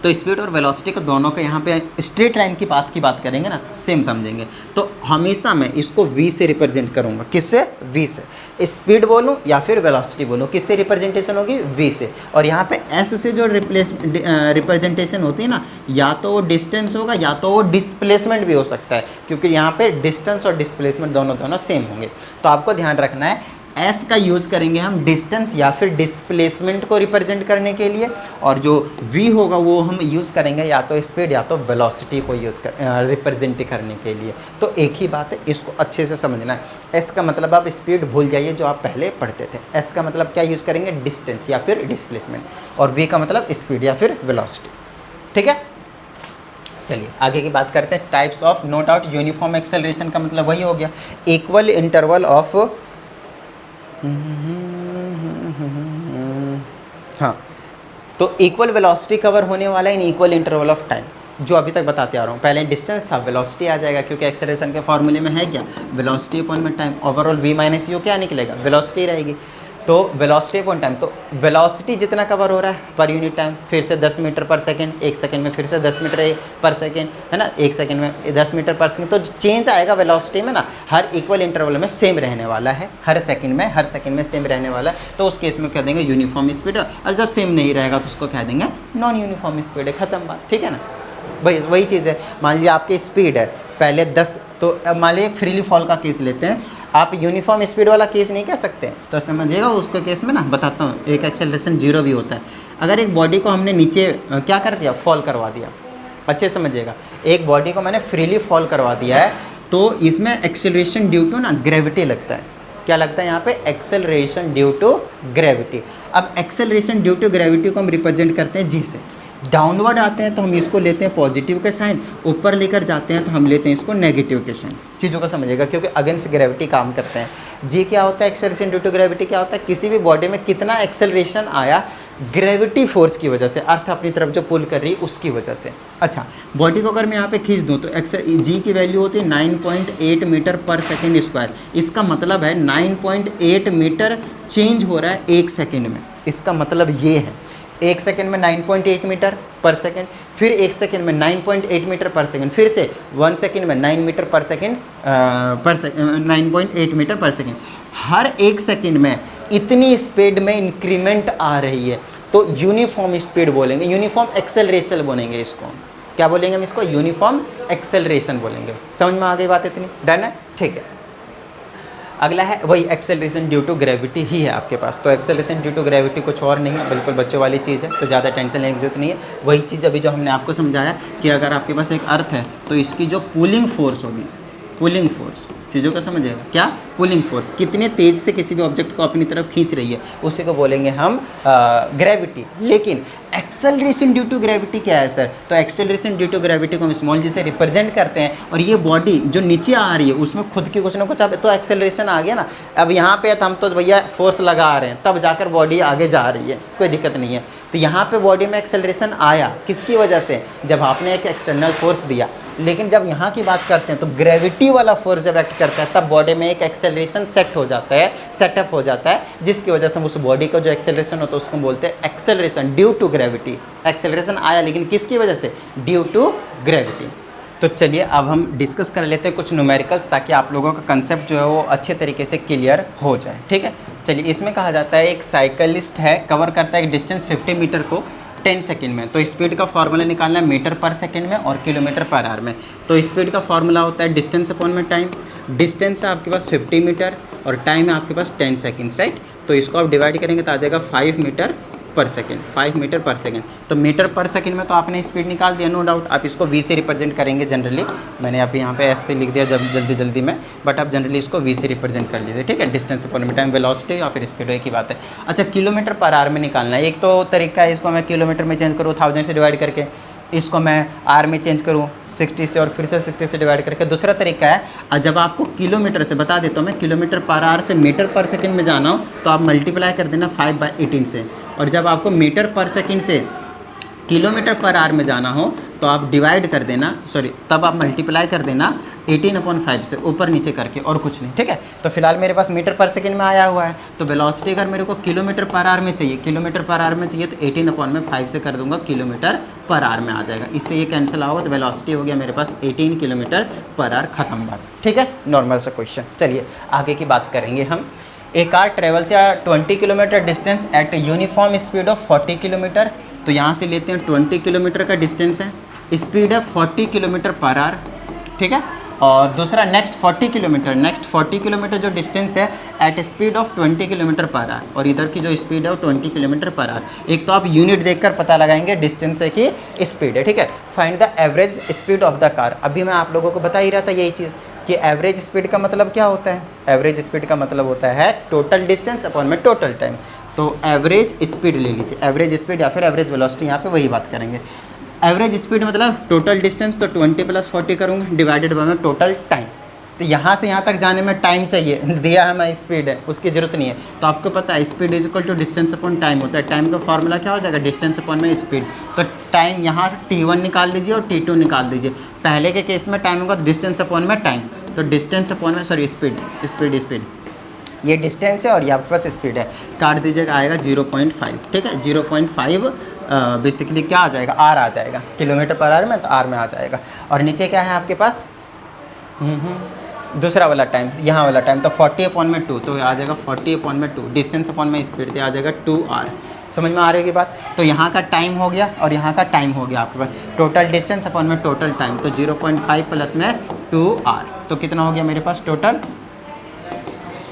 [SPEAKER 1] तो स्पीड और वेलोसिटी को दोनों को यहाँ पे स्ट्रेट लाइन की बात करेंगे ना, सेम समझेंगे। तो हमेशा मैं इसको v से रिप्रेजेंट करूँगा। किससे? v से। स्पीड बोलूँ या फिर वेलोसिटी बोलूँ, किससे रिप्रेजेंटेशन होगी? v से। और यहाँ पे s से जो रिप्रेजेंटेशन होती है ना, या तो वो डिस्टेंस होगा या तो वो डिस्प्लेसमेंट भी हो सकता है, क्योंकि यहाँ पे डिस्टेंस और डिस्प्लेसमेंट दोनों सेम होंगे। तो आपको ध्यान रखना है एस का यूज करेंगे हम डिस्टेंस या फिर डिस्प्लेसमेंट को रिप्रेजेंट करने के लिए, और जो v होगा वो हम यूज़ करेंगे या तो स्पीड या तो वेलोसिटी को यूज़ रिप्रेजेंट करने के लिए। तो एक ही बात है, इसको अच्छे से समझना है। एस का मतलब आप स्पीड भूल जाइए जो आप पहले पढ़ते थे। एस का मतलब क्या यूज़ करेंगे? डिस्टेंस या फिर डिस्प्लेसमेंट, और v का मतलब स्पीड या फिर वेलोसिटी, ठीक है। चलिए आगे की बात करते हैं। Types of, no doubt uniform acceleration का मतलब वही हो गया, इक्वल इंटरवल ऑफ, हाँ, तो इक्वल वेलोसिटी कवर होने वाला है in equal interval of time, जो अभी तक बताते आ रहा हूँ। पहले डिस्टेंस था, वेलोसिटी आ जाएगा, क्योंकि एक्सेलरेशन के फॉर्मूले में है क्या? वेलोसिटी अपॉन में time. Overall v minus you क्या निकलेगा? वेलोसिटी रहेगी। तो वेलोसिटी अपॉन टाइम, तो वेलोसिटी जितना कवर हो रहा है पर यूनिट टाइम, फिर से 10 मीटर पर सेकेंड, 1 सेकेंड में फिर से 10 मीटर पर सेकेंड, है ना, 1 सेकेंड में 10 मीटर पर सेकेंड। तो चेंज आएगा वेलोसिटी में ना, हर इक्वल इंटरवल में सेम रहने वाला है, हर सेकेंड में सेम रहने वाला है। तो उस केस में कह देंगे यूनिफॉर्म स्पीड, और जब सेम नहीं रहेगा तो उसको कह देंगे नॉन यूनिफॉर्म स्पीड है, ख़त्म बात, ठीक है ना। वही चीज़ है। मान लीजिए आपकी स्पीड है पहले 10, तो अब मान लीजिए फ्रीली फॉल का केस लेते हैं, आप यूनिफॉर्म स्पीड वाला केस नहीं कह सकते, तो समझिएगा उसको केस में ना बताता हूँ। एक एक्सेलरेशन 0 भी होता है। अगर एक बॉडी को हमने नीचे क्या कर दिया? फॉल करवा दिया, अच्छे समझिएगा। एक बॉडी को मैंने फ्रीली फॉल करवा दिया है, तो इसमें एक्सेलरेशन ड्यू टू ना ग्रेविटी लगता है। क्या लगता है यहाँ पे? Acceleration due to gravity. अब एक्सेलरेशन ड्यू टू ग्रेविटी को हम रिप्रेजेंट करते हैं जी से। डाउनवर्ड आते हैं तो हम इसको लेते हैं पॉजिटिव के साइन, ऊपर लेकर जाते हैं तो हम लेते हैं इसको नेगेटिव के साइन। चीज़ों को समझिएगा, क्योंकि अगेंस्ट ग्रेविटी काम करते हैं। जी क्या होता है? एक्सेलरेशन ड्यू टू ग्रेविटी क्या होता है? किसी भी बॉडी में कितना एक्सेलरेशन आया ग्रेविटी फोर्स की वजह से, अर्थ अपनी तरफ जो पुल कर रही है उसकी वजह से। अच्छा, बॉडी को अगर मैं यहाँ पे खींच दूँ तो जी की वैल्यू होती है 9.8 मीटर पर सेकेंड स्क्वायर। इसका मतलब है 9.8 मीटर चेंज हो रहा है 1 सेकेंड में। इसका मतलब ये है 1 सेकेंड में 9.8 मीटर पर सेकेंड, फिर 1 सेकेंड में 9.8 मीटर पर सेकेंड, फिर से 1 सेकेंड में 9 metre per second 9.8 metre per second. हर 1 सेकेंड में इतनी स्पीड में इंक्रीमेंट आ रही है, तो यूनिफॉर्म स्पीड बोलेंगे, यूनिफॉर्म एक्सेलरेशन बोलेंगे इसको। क्या बोलेंगे हम इसको? यूनिफॉर्म एक्सेलरेशन बोलेंगे। समझ में आ गई बात? इतनी डन है, ठीक है। अगला है वही एक्सेलरेशन ड्यू टू ग्रेविटी ही है आपके पास। तो एक्सेलरेशन ड्यू टू ग्रेविटी कुछ और नहीं है, बिल्कुल बच्चों वाली चीज़ है, तो ज़्यादा टेंशन लेने की जरूरत नहीं है। वही चीज़ अभी जो हमने आपको समझाया कि अगर आपके पास एक अर्थ है तो इसकी जो पुलिंग फोर्स होगी, पुलिंग फोर्स, चीज़ों को समझिएगा, क्या? पुलिंग फोर्स, कितने तेज़ से किसी भी ऑब्जेक्ट को अपनी तरफ खींच रही है, उसी को बोलेंगे हम ग्रेविटी। लेकिन एक्सेलरेशन ड्यू टू ग्रेविटी क्या है सर? तो एक्सेलरेशन ड्यू टू ग्रेविटी को हम स्मॉल जी से रिप्रेजेंट करते हैं, और ये बॉडी जो नीचे आ रही है उसमें खुद की कुछ ना कुछ, अब तो एक्सेलरेशन आ गया ना। अब यहाँ पे हम तो भैया फोर्स लगा रहे हैं, तब जाकर बॉडी आगे जा रही है, कोई दिक्कत नहीं है। तो यहाँ पे बॉडी में एक्सेलरेशन आया किसकी वजह से? जब आपने एक एक्सटर्नल फोर्स दिया। लेकिन जब यहाँ की बात करते हैं तो ग्रेविटी वाला फोर्स जब एक्ट करता है तब बॉडी में एक एक्सेलरेशन सेटअप हो जाता है, जिसकी वजह से उस बॉडी का जो एक्सेलरेशन होता है उसको बोलते हैं acceleration due to gravity. Acceleration आया लेकिन किसकी वजह से? Due to gravity. तो चलिए अब हम डिस्कस कर लेते हैं कुछ न्यूमेरिकल्स, ताकि आप लोगों का कंसेप्ट जो है वो अच्छे तरीके से क्लियर हो जाए, ठीक है। चलिए, इसमें कहा जाता है एक साइकिलिस्ट है, कवर करता है एक डिस्टेंस 50 मीटर को 10 सेकेंड में। तो स्पीड का फॉर्मूला निकालना है मीटर पर सेकेंड में और किलोमीटर पर आवर में। तो स्पीड का फॉर्मूला होता है डिस्टेंस अपॉन में टाइम। डिस्टेंस है आपके पास 50 मीटर और टाइम है आपके पास 10 सेकेंड्स, राइट। तो इसको आप डिवाइड करेंगे तो आ जाएगा 5 metre per second, 5 metre per second. तो मीटर पर सेकेंड में तो आपने स्पीड निकाल दिया, नो डाउट। आप इसको वी से रिप्रेजेंट करेंगे जनरली, मैंने अभी यहाँ पे एस से लिख दिया जल्दी में, बट आप जनरली इसको वी से रिप्रेजेंट कर लीजिए, ठीक है। डिस्टेंस अपॉन टाइम, वेलोसिटी या फिर स्पीड, एक ही बात है। अच्छा, किलोमीटर पर आवर में निकालना है। एक तो तरीका है, इसको मैं किलोमीटर में चेंज करूँ 1000 से डिवाइड करके, इसको मैं आर में चेंज करूँ 60 से और फिर से 60 से डिवाइड करके। दूसरा तरीका है, जब आपको किलोमीटर से, बता देता हूँ मैं, किलोमीटर पर आवर से मीटर पर सेकंड में जाना हो तो आप मल्टीप्लाई कर देना 5/18 से, और जब आपको मीटर पर सेकंड से किलोमीटर पर आवर में जाना हो तो आप डिवाइड कर देना, तब आप मल्टीप्लाई कर देना 18/5 से, ऊपर नीचे करके, और कुछ नहीं, ठीक है। तो फिलहाल मेरे पास मीटर पर सेकंड में आया हुआ है, तो वेलोसिटी अगर मेरे को किलोमीटर पर आवर में चाहिए, किलोमीटर पर आवर में चाहिए, तो 18/5 से कर दूंगा, किलोमीटर पर आवर में आ जाएगा। इससे ये कैंसिल होगा, तो वेलोसिटी हो गया मेरे पास 18 किलोमीटर पर आवर, खत्म बात, ठीक है। नॉर्मल सा क्वेश्चन। चलिए आगे की बात करेंगे हम। ए कार ट्रेवल्स या 20 kilometre distance eight uniform speed of 40 kilometre. तो यहाँ से लेते हैं 20 किलोमीटर का डिस्टेंस है, स्पीड है 40 किलोमीटर पर आवर, ठीक है। और दूसरा नेक्स्ट 40 किलोमीटर जो डिस्टेंस है at speed of 20 kilometre per hour, और इधर की जो स्पीड है वो 20 किलोमीटर पर आवर। एक तो आप यूनिट देखकर पता लगाएंगे डिस्टेंस है कि स्पीड है, ठीक है। Find the average speed of the car. अभी मैं आप लोगों को बता ही रहा था यही चीज़ कि एवरेज स्पीड का मतलब क्या होता है। एवरेज स्पीड का मतलब होता है टोटल डिस्टेंस अपॉन में टोटल टाइम। तो एवरेज स्पीड ले लीजिए, एवरेज स्पीड या फिर एवरेज वेलोसिटी, यहाँ पे वही बात करेंगे। एवरेज स्पीड मतलब टोटल डिस्टेंस, तो 20 + 40 करूँगा, डिवाइडेड बाय में टोटल टाइम। तो यहाँ से यहाँ तक जाने में टाइम चाहिए, दिया है मैं स्पीड है, उसकी ज़रूरत नहीं है। तो आपको पता है speed is equal to distance upon time होता है। टाइम का फॉर्मूला क्या हो जाएगा, डिस्टेंस अपॉन में स्पीड। तो टाइम यहाँ T1 निकाल लीजिए और T2 निकाल दीजिए। पहले के केस में टाइम होगा तो डिस्टेंस अपॉन में टाइम, तो डिस्टेंस अपॉन में स्पीड, ये डिस्टेंस है और ये आपके पास स्पीड है, काट दीजिएगा, आएगा 0.5, ठीक है। 0.5 बेसिकली क्या आ जाएगा, आर आ जाएगा, किलोमीटर पर आवर में, तो आर में आ जाएगा। और नीचे क्या है आपके पास, दूसरा वाला टाइम, यहाँ वाला टाइम, तो 40/2, तो आ जाएगा 40/2, डिस्टेंस अपॉन में स्पीड, तो आ जाएगा 2r। समझ में आ रही है बात। तो यहाँ का टाइम हो गया और यहाँ का टाइम हो गया आपके पास, टोटल डिस्टेंस अपॉन में टोटल टाइम, तो 0.5 प्लस में 2r, तो कितना हो गया मेरे पास टोटल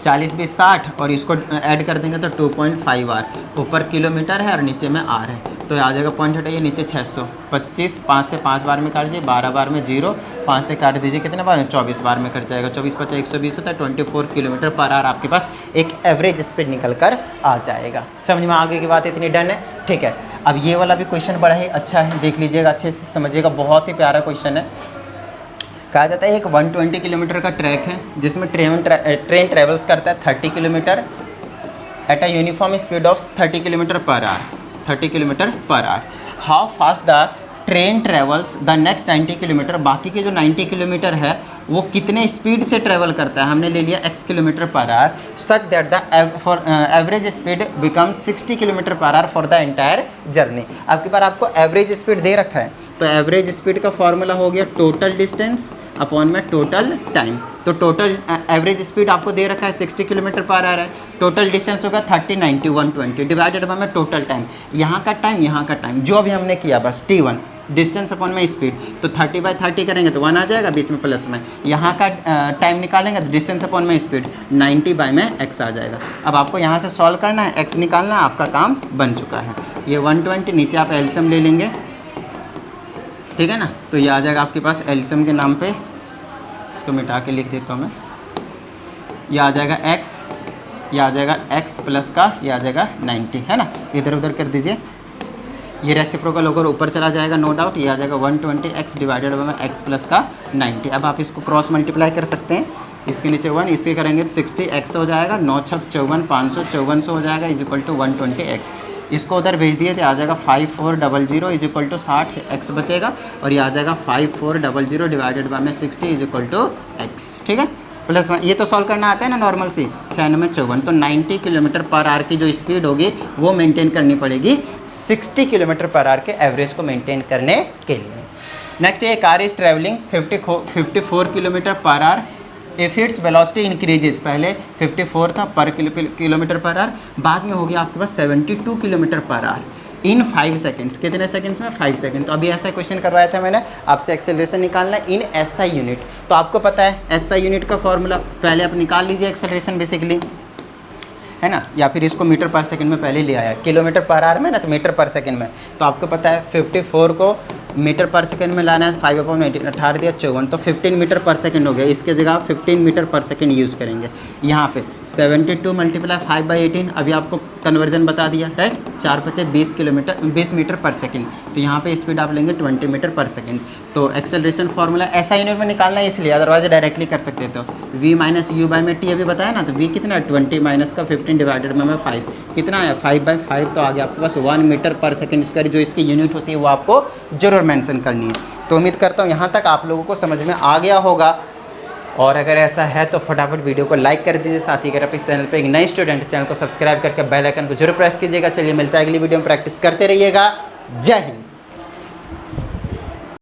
[SPEAKER 1] 40 20 60, और इसको ऐड कर देंगे तो 2.5r। ऊपर किलोमीटर है और नीचे में r है, तो आ जाएगा पॉइंट हटाइए नीचे 625, 5 से 5 बार में काट दीजिए, 12 बार में 0, 5 से काट दीजिए कितने बार में, 24 बार में कट जाएगा। 24 × 5 = 120 होता है, 24 किलोमीटर पर आवर आपके पास एक एवरेज स्पीड निकल कर आ जाएगा। समझ में आगे की बात इतनी डन है, ठीक है। अब ये वाला भी क्वेश्चन बड़ा ही अच्छा है, देख लीजिएगा, अच्छे से समझिएगा, बहुत ही प्यारा क्वेश्चन है। कहा जाता है एक 120 किलोमीटर का ट्रैक है जिसमें ट्रेन ट्रेवल्स करता है 30 kilometre at a uniform speed of 30 kilometre per our. How fast the train travels the next 90 kilometre. बाकी के जो 90 किलोमीटर है वो कितने स्पीड से ट्रेवल करता है, हमने ले लिया x kilometre per our, such that the average speed becomes 60 kilometre per hour for the entire journey. आपके पास आपको एवरेज स्पीड दे रखा है, तो एवरेज स्पीड का फॉर्मूला हो गया टोटल डिस्टेंस अपॉन में टोटल टाइम। तो टोटल एवरेज स्पीड आपको दे रखा है 60 किलोमीटर पर आवर है, टोटल डिस्टेंस होगा 30 90 120, डिवाइडेड बाय में टोटल टाइम, यहाँ का टाइम जो भी हमने किया बस T1, डिस्टेंस अपॉन में स्पीड, तो 30/30 करेंगे तो 1 आ जाएगा बीच में प्लस में, यहाँ का टाइम निकालेंगे तो डिस्टेंस अपॉन में स्पीड 90/x आ जाएगा। अब आपको यहाँ से सॉल्व करना है, x निकालना है, आपका काम बन चुका है। ये 120, नीचे आप एलसीएम ले लेंगे, ठीक है ना, तो ये आ जाएगा आपके पास एलसीएम के नाम पे, इसको मिटा के लिख देता हूँ मैं, ये आ जाएगा x, ये आ जाएगा x प्लस का, ये आ जाएगा 90, है ना, इधर उधर कर दीजिए, ये रेसिप्रोकल होकर ऊपर चला जाएगा, नो डाउट, ये आ जाएगा 120x divided by x plus का 90। अब आप इसको क्रॉस मल्टीप्लाई कर सकते हैं, इसके नीचे 1, इसके करेंगे तो 60x हो जाएगा, 9 × 6 = 54, 500 5400 हो जाएगा, इज इक्वल टू 120x। इसको उधर भेज दिए थे, आ जाएगा 5400 इज इक्वल टू 60x बचेगा, और ये आ जाएगा 5400 डिवाइडेड बाय में 60 इज इक्वल टू x, ठीक है। प्लस में ये तो सॉल्व करना आता है ना नॉर्मल सी, 9654, तो 90 किलोमीटर पर आवर की जो स्पीड होगी वो मेंटेन करनी पड़ेगी 60 किलोमीटर पर आवर के एवरेज को मेंटेन करने के लिए। नेक्स्ट ये car is travelling 54 kilometre per our, if its velocity increases, पहले 54 था पर किलोमीटर पर आवर, बाद में हो गया आपके पास 72 kilometre per our in 5 seconds. कितने सेकेंड्स में, 5 सेकेंड। तो अभी ऐसा क्वेश्चन करवाया था मैंने आपसे, एक्सेलरेशन निकालना इन SI यूनिट। तो आपको पता है SI यूनिट का फॉर्मूला, पहले आप निकाल लीजिए एक्सेलरेशन। बेसिकली है ना, या फिर इसको मीटर पर सेकंड में पहले ले आया, किलोमीटर पर आवर में ना, तो मीटर पर सेकंड में। तो आपको पता है 54 को मीटर पर सेकंड में लाना है, 5/18, 18 दिया 54, तो 15 मीटर पर सेकंड हो गया। इसके जगह आप 15 मीटर पर सेकंड यूज़ करेंगे। यहाँ पे 72 × 5/18 अभी आपको कन्वर्जन बता दिया, राइट। 4 × 5 = 20 metre per second. तो यहाँ पे स्पीड आप लेंगे 20 मीटर पर सेकंड। तो एक्सेलरेशन फार्मूला ऐसा यूनिट में निकालना है इसलिए, अदरवाइज डायरेक्टली कर सकते। तो v - u/t अभी बताया ना, तो v कितना है 20 माइनस का 15 डिवाइडेड में 5 कितना है 5/5। तो आगे आपके पास 1 मीटर पर सेकंड स्क्वायर जो इसकी यूनिट होती है वो आपको जरूर मेंशन करनी है। तो उम्मीद करता हूँ यहाँ तक आप लोगों को समझ में आ गया होगा, और अगर ऐसा है तो फटाफट वीडियो को लाइक कर दीजिए। साथ ही अगर आप इस चैनल पे एक नए स्टूडेंट, चैनल को सब्सक्राइब करके बेल आइकन को जरूर प्रेस कीजिएगा। चलिए मिलता है अगली वीडियो में, प्रैक्टिस करते रहिएगा। जय हिंद।